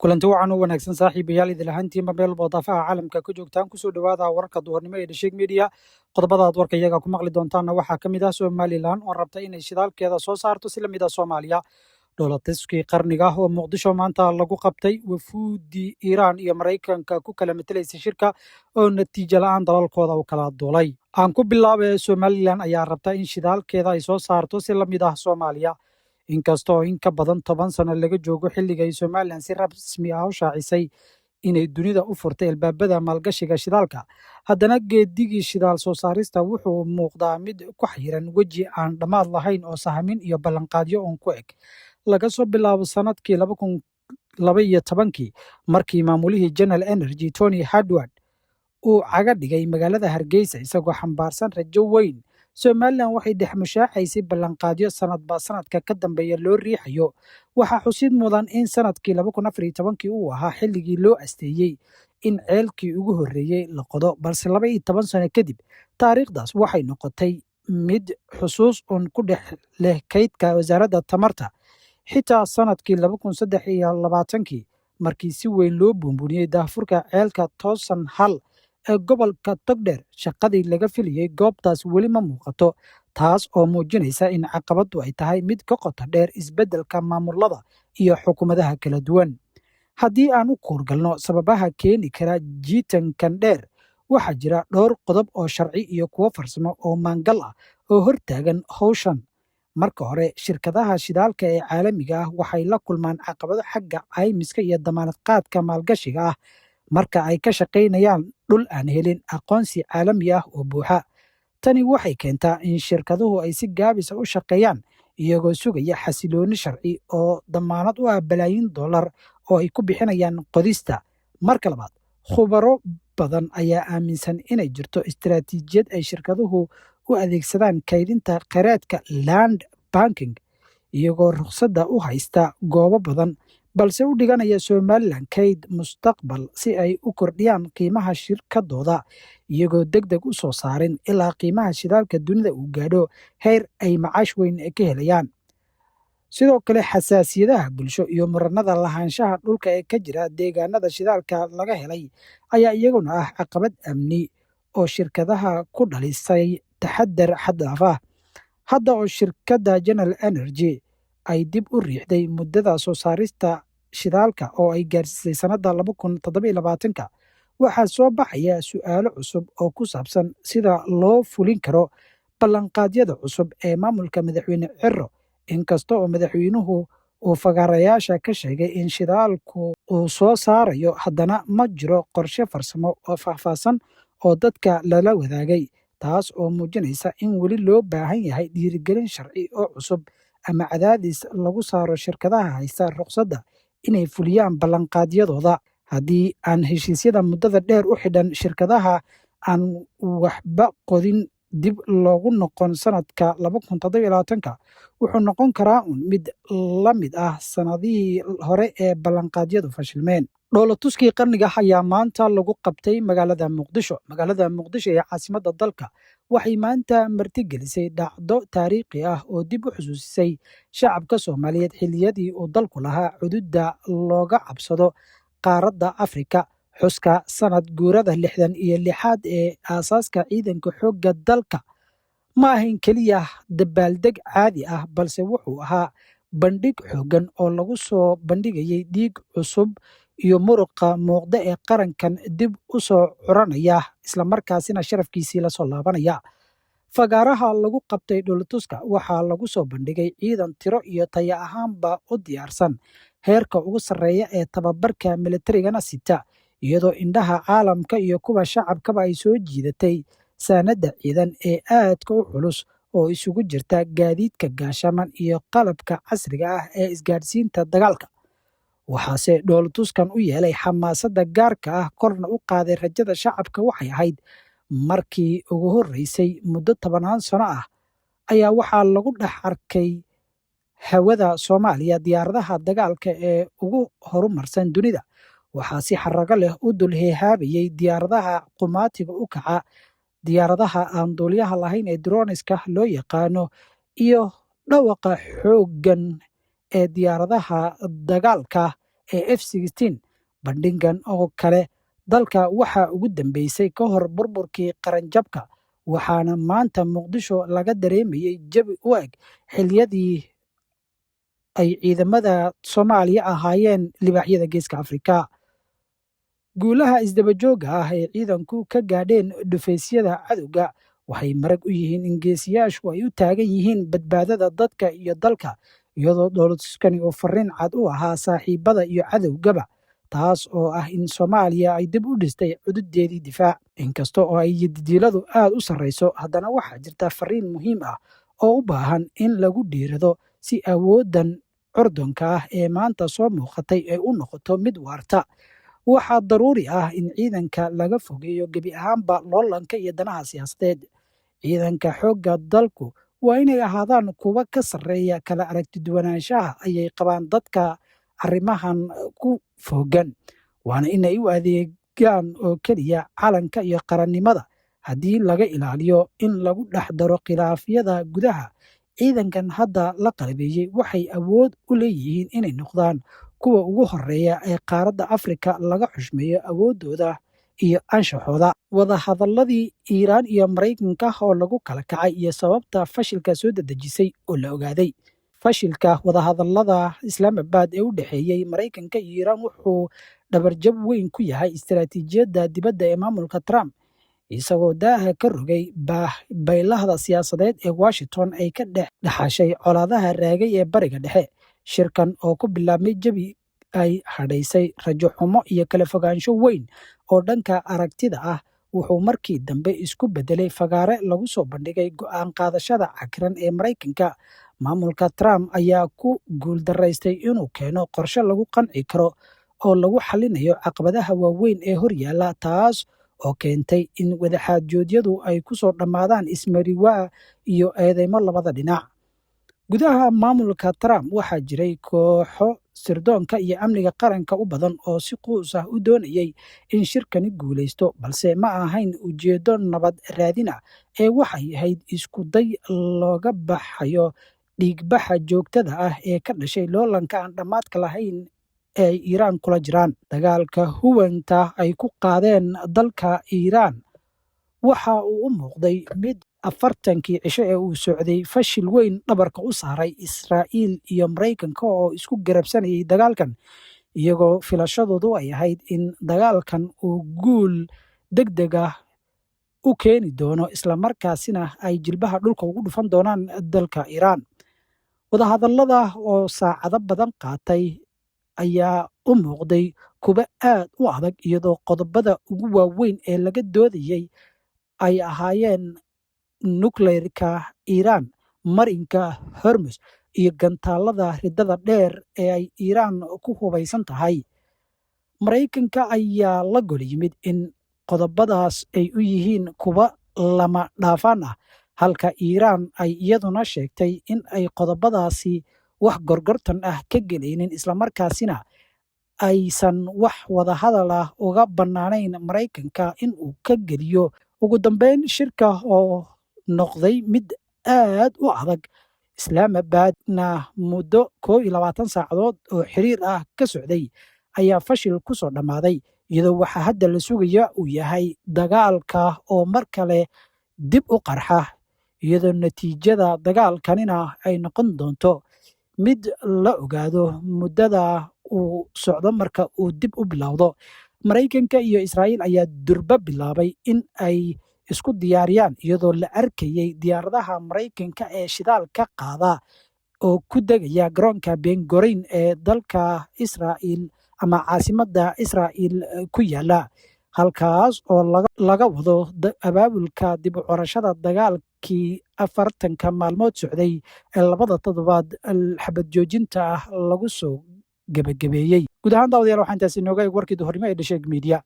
kulanti wacan u wanaagsan saaxiibayaal idil ahaantiinba meel wadaafaha caalamka ka joogtaan kusoo dhowaada wararka duhurnimo ee dhasheeg media. qodobada aad warka iyaga ku maqli doontaanna waxaa ka mid ah somalilan oo rabta inay shidaalkeeda soo saarto si la mid ah soomaaliya. dhoolatiskii qarniga ah oo muqdisho maanta lagu qabtay wafuudii iiraan iyo maraykanka ku kala matalaysa shirka oo natiijo la-aan dalalkooda u kala duulay. aan ku bilaabay somalilan ayaa rabta in shidaalkeeda ay soo saarto si la mid ah soomaaliya. inkasta oo in ka badan 10 sano laga joogo xilliga ay somalilan si rasmi ah u shaacisay inay dunida u furtay albaabada maalgashiga shidaalka, haddana geedigii shidaal soo saarista wuxuu muuqdaa mid ku xayiran weji aan dhammaad lahayn oo sahamin iyo ballanqaadyo uun ku eg. laga soo bilaabo sanadkii 2012 markii maamulihii General Energy Tony Hardward uu caga dhigay magaalada Hargeysa isagoo xambaarsan rajo weyn, Somalilan waxay dhex mushaaxaysay ballanqaadyo sanadba sanadka ka dambeeya loo riixayo. waxaa xusid mudan in sanadkii 2014 uu ahaa xilligii loo asteeyey in ceelkii ugu horreeyey la qodo, balse 12 sano kadib taariikhdaas waxay noqotay mid xusuus uun ku dhex leh kaydka wasaaradda tamarta. xitaa sanadkii 2023 markii si weyn loo buunbuuniyey daahfurka ceelka toosan hal ee gobolka togdheer, shaqadii laga filayey goobtaas weli ma muuqato, taas oo muujinaysa in caqabaddu ay tahay mid ka qoto dheer isbeddelka maamulada iyo xukuumadaha kala duwan. haddii aan u kuurgalno sababaha keeni kara jiitankan dheer, waxaa jira dhowr qodob oo sharci iyo kuwo farsamo oo maangal ah oo hortaagan howshan. marka hore, shirkadaha shidaalka ee caalamiga ah waxay la kulmaan caqabado xagga caymiska iyo damaanad qaadka maalgashiga ah marka ay ka shaqaynayaan dhul aan helin aqoonsi caalami ah oo buuxa. tani waxay keentaa in shirkaduhu ay si gaabis ah u shaqeeyaan iyagoo sugaya xasilooni sharci oo damaanad u ah balaayiin dollar oo ay ku bixinayaan qodista. marka labaad, khubaro badan ayaa aaminsan inay jirto istiraatiijiyad ay shirkaduhu u adeegsadaan kaydinta kheyraadka land banking, iyagoo rukhsadda u haysta goobo badan balse u dhiganaya Somalilan kayd mustaqbal si ay u kordhiyaan qiimaha shirkadooda, iyagoo degdeg u soo saarin ilaa qiimaha shidaalka dunida uu gaadho heer ay macaash weyn ka helayaan. sidoo kale, xasaasiyadaha bulsho iyo muranada lahaanshaha dhulka ee ka jira deegaanada shidaalka laga helay ayaa iyaguna ah caqabad amni oo shirkadaha ku dhalisay taxadar xad dhaaf ah. hadda oo shirkadda General Energy ay dib u riixday muddada soo saarista shidaalka oo ay gaarsiisay sanadda 2027, waxaa soo baxaya su'aalo cusub oo ku saabsan sida loo fulin karo ballanqaadyada cusub ee maamulka madaxweyne Ciro. inkasta oo madaxweynuhu uu fagaarayaasha ka sheegay in shidaalku uu soo saarayo, haddana ma jiro qorshe farsamo oo faahfaahsan oo dadka lala wadaagay, taas oo muujinaysa in weli loo baahan yahay dhiirigelin sharci oo cusub ama cadaadis lagu saaro shirkadaha haysta rukhsadda inay fuliyaan ballanqaadyadooda. haddii aan heshiisyada muddada dheer u xidhan shirkadaha aan waxba qodin dib loogu noqon sanadka 2027, wuxuu noqon karaa mid la mid ah sanadihii hore ee ballanqaadyadu fashilmeen. dhoolatuskii qarniga ayaa maanta lagu qabtay magaalada muqdisho. magaalada muqdisho ee caasimadda dalka waxay maanta martigelisay dhacdo taariikhi ah oo dib u xusuusisay shacabka Soomaaliyeed xilliyadii uu dalku lahaa xuduudda looga cabsado qaaradda Afrika. xuska sanad guurada 66aad ee aasaaska ciidanka xoogga dalka ma ahayn keliya dabaaldeg caadi ah, balse wuxuu ahaa bandhig xooggan oo lagu soo bandhigayay dhiig cusub iyo muruqa muuqda ee qarankan dib u soo curanaya, islamarkaasina sharafkiisii la soo laabanaya. fagaaraha lagu qabtay dhoolatuska waxaa lagu soo bandhigay ciidan tiro iyo tayo ahaanba u diyaarsan heerka ugu sarreeya ee tababarka militarigana sita, iyadoo indhaha caalamka iyo kuwa shacabkaba ay soo jiidatay saanadda ciidan ee aadka u culus oo isugu jirta gaadiidka gaashaman iyo qalabka casriga ah ee isgaadhsiinta dagaalka. waxaase dhoolatuskan u yeelay xamaasadda gaarka ah korna u qaaday rajada shacabka waxay ahayd markii ugu horreysay muddo 10 sano ah ayaa waxaa lagu dhex arkay hawada Soomaaliya diyaaradaha dagaalka ee ugu horumarsan dunida. waxaa si xarago leh u dul heehaabayay diyaaradaha qumaatiga u kaca, diyaaradaha aan duuliyaha lahayn ee droniska loo yaqaano, iyo dhawaqa xooggan ee diyaaradaha dagaalka ee F-16. Bandhigan oo kale dalka waxaa ugu dambeysay ka hor burburkii qaranjabka, waxaana maanta Muqdisho laga dareemayay jawi u eg xilliyadii ay ciidamada Soomaaliya ahaayeen libaaxyada Geeska Afrika. Guulaha isdaba joogga ah ee ciidanku ka gaadheen dhufaysyada cadowga waxay marag u yihiin in geesiyaashu ay u taagan yihiin badbaadada dadka iyo dalka, iyadoo dhoolatuskani uu fariin cad u ahaa saaxiibada iyo cadowgaba, taas oo ah in Soomaaliya ay dib u dhistay xuduudeedii difaac. Inkasta oo ay yididiiladu aad u sarreyso, haddana waxaa jirta fariin muhiim ah oo u baahan in lagu dhiirrado si awooddan curdunka ah ee maanta soo muuqatay ay u noqoto mid waarta. Waxaa daruuri ah in ciidanka laga fogeeyo gebi ahaanba loolanka iyo danaha siyaasadeed. Ciidanka xoogga dalku waa inay ahaadaan kuwo ka sarreeya kala aragtiduwanaanshaha ayay qabaan dadka arrimahan ku fogaan, waana inay u adeegaan oo keliya calanka iyo qarannimada. Haddii laga ilaaliyo in lagu dhex daro khilaafyada gudaha, ciidankan hadda la qalabeeyey waxay awood u leeyihiin inay noqdaan kuwa ugu horreeya ee qaaradda Afrika laga xushmeeyo awooddooda iyo anshaxooda. Wadahadalladii Iiraan iyo Maraykanka oo lagu kala kacay iyo sababta fashilka soo dedejisay oo la ogaaday. Fashilka wadahadallada Islaamabad ee u dhexeeyay Maraykanka iyo Iiraan wuxuu dhabarjab weyn ku yahay istiraatiijiyadda dibadda ee maamulka Trump, isagoo daaha ka rogay baylahda siyaasadeed ee Washington ay ka dhex dhaxashay colaadaha raagay ee Bariga Dhexe. Shirkan oo ku bilaabmay jawi ay hadhaysay rajo xumo iyo kala fogaansho weyn oo dhanka aragtida ah, wuxuu markii dambe isku beddelay fagaare lagu soo bandhigay go'aan qaadashada cakiran ee Maraykanka. Maamulka Trump ayaa ku guuldarraystay inuu keeno qorshe lagu qanci karo oo lagu xallinayo caqabadaha waaweyn ee horyaalla, taas oo keentay in wadaxaajoodyadu ay ku soo dhammaadaan ismariwaa iyo eedeymo labada dhinac. Gudaha maamulka Trump waxaa jiray kooxo sirdoonka iyo amniga qaranka u badan oo si quus ah u doonayay in shirkani guulaysto, balse ma ahayn ujeeddo nabad raadin ah ee waxay ahayd isku day looga baxayo dhiigbaxa joogtada ah ee ka dhashay loolanka aan dhammaadka lahayn ee ay Iiraan kula jiraan. Dagaalka huwanta ay ku qaadeen dalka Iiraan waxa uu u muuqday mid 40kii cisho ee uu socday fashil weyn dhabarka u saaray Israa'iil iyo Maraykanka oo isku garabsanayay dagaalkan, iyagoo filashadoodu ay ahayd in dagaalkan uu guul degdeg ah u keeni doono islamarkaasina ay jilbaha dhulka ugu dhufan doonaan dalka Iiraan. Wadahadallada oo saacado badan qaatay ayaa u muuqday kuwo aad u adag, iyadoo qodobada ugu waaweyn ee laga doodayay ay ahaayeen nukleerka Iiraan, marinka Hormuz, iyo gantaallada riddada dheer ee ay Iiraan ku hubaysan tahay. Maraykanka ayaa la gol yimid in qodobadaas ay u yihiin kuwo lama dhaafaan ah, halka Iiraan ay iyaduna sheegtay in ay qodobadaasi wax gorgortan ah ka gelaynin, islamarkaasina aysan wax wadahadal ah uga bannaanayn Maraykanka in uu ka geliyo. Ugu dambeyn, shirka oo noqday mid aad u adag, Islaamabadna muddo 22 saacadood oo xiriir ah ka socday, ayaa fashil ku soo dhammaaday, iyadoo waxa hadda la sugaya uu yahay dagaalka oo mar kale dib u qarxa, iyadoo natiijada dagaalkanina ay noqon doonto mid la ogaado muddada uu socdo marka uu dib u bilowdo. Maraykanka iyo Israa'iil ayaa durba bilaabay in ay isku diyaariyaan, iyadoo la arkayay diyaaradaha Maraykanka ee shidaalka qaada oo ku degaya garoonka Ben Gurion ee dalka Israa'iil ama caasimadda Israa'iil ku yaalla, halkaas oo laga wado abaabulka dib u curashada dagaalkii 40 maalmood socday ee 2 toddobaad xabad joojinta ah lagu soo gabagabeeyey. Guud ahaan daawadayaal, waxaa intaasi inooga eg warkii duhurnimo ee Dhasheeg Media.